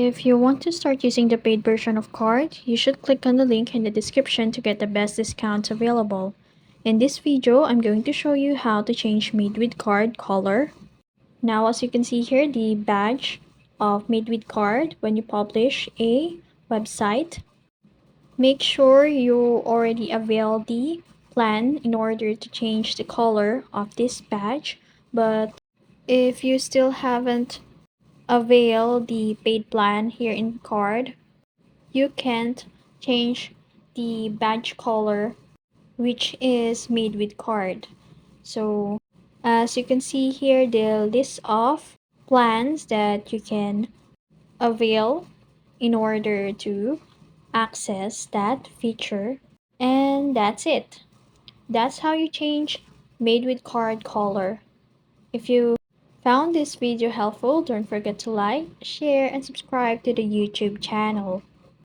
If you want to start using the paid version of Card, you should click on the link in the description to get the best discounts available. In this video, I'm going to show you how to change Made with Card color. Now, as you can see here, the badge of Made with Card when you publish a website. Make sure you already avail the plan in order to change the color of this badge. But if you still haven't avail the paid plan here in Card, you can't change the badge color which is Made with Card. So as you can see here, the list of plans that you can avail in order to access that feature. And that's it. That's how you change Made with Card color. If you found this video helpful, don't forget to like, share, and subscribe to the YouTube channel.